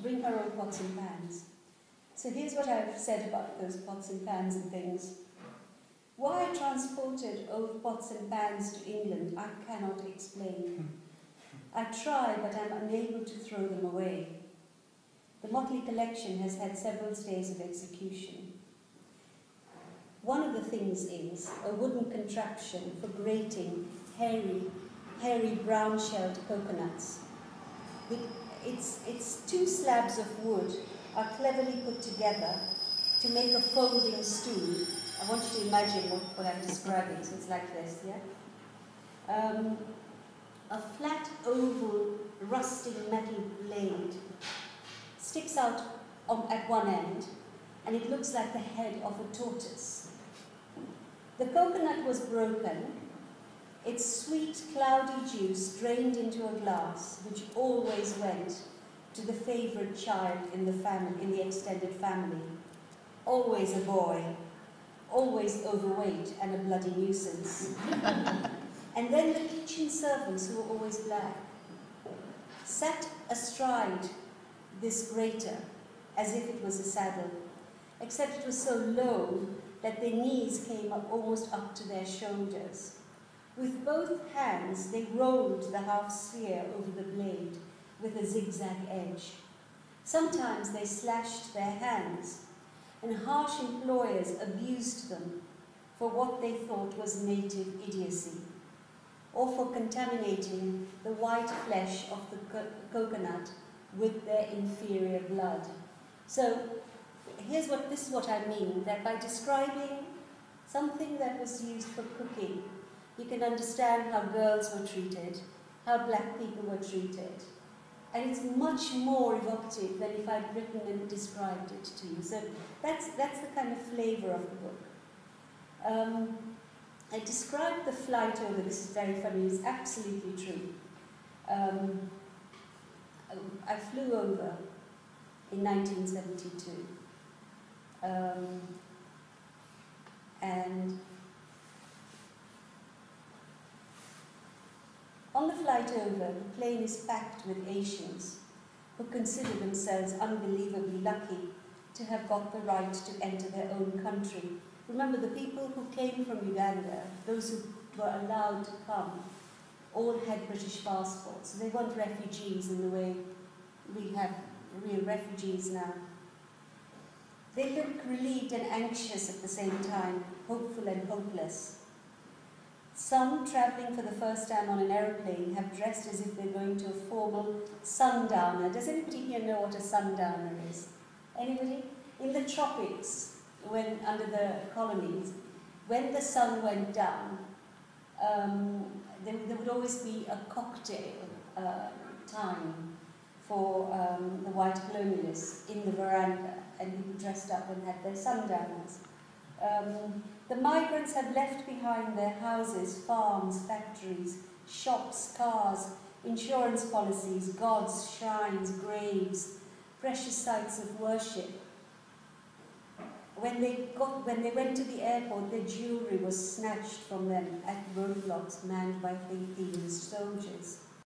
bring her own pots and pans. So here's what I've said about those pots and pans and things. Why I transported old pots and pans to England, I cannot explain. I try, but I'm unable to throw them away. The motley collection has had several stays of execution. One of the things is a wooden contraption for grating hairy brown-shelled coconuts. Its two slabs of wood are cleverly put together to make a folding stool. I want you to imagine what I'm describing, so it's like this, yeah? A flat, oval, rusting metal blade sticks out at one end, and it looks like the head of a tortoise. The coconut was broken, its sweet, cloudy juice drained into a glass, which always went to the favourite child in the extended family. Always a boy, always overweight and a bloody nuisance. And then the kitchen servants, who were always black, sat astride this grater as if it was a saddle, except it was so low that their knees came up almost up to their shoulders. With both hands, they rolled the half-sphere over the blade with a zigzag edge. Sometimes they slashed their hands, and harsh employers abused them for what they thought was native idiocy, or for contaminating the white flesh of the coconut with their inferior blood. So this is what I mean, that by describing something that was used for cooking, you can understand how girls were treated, how black people were treated. And it's much more evocative than if I'd written and described it to you. So that's the kind of flavour of the book. I described the flight over, this is very funny, it's absolutely true. I flew over in 1972. And on the flight over, the plane is packed with Asians who consider themselves unbelievably lucky to have got the right to enter their own country. Remember, the people who came from Uganda, those who were allowed to come, all had British passports. They weren't refugees in the way we have real refugees now. They look relieved and anxious at the same time, hopeful and hopeless. Some, travelling for the first time on an aeroplane, have dressed as if they're going to a formal sundowner. Does anybody here know what a sundowner is? Anybody? In the tropics, when under the colonies, when the sun went down, there would always be a cocktail time for the white colonialists in the veranda, and people dressed up and had their sundowners. The migrants had left behind their houses, farms, factories, shops, cars, insurance policies, gods, shrines, graves, precious sites of worship. When they went to the airport, their jewellery was snatched from them at roadblocks manned by thieving soldiers.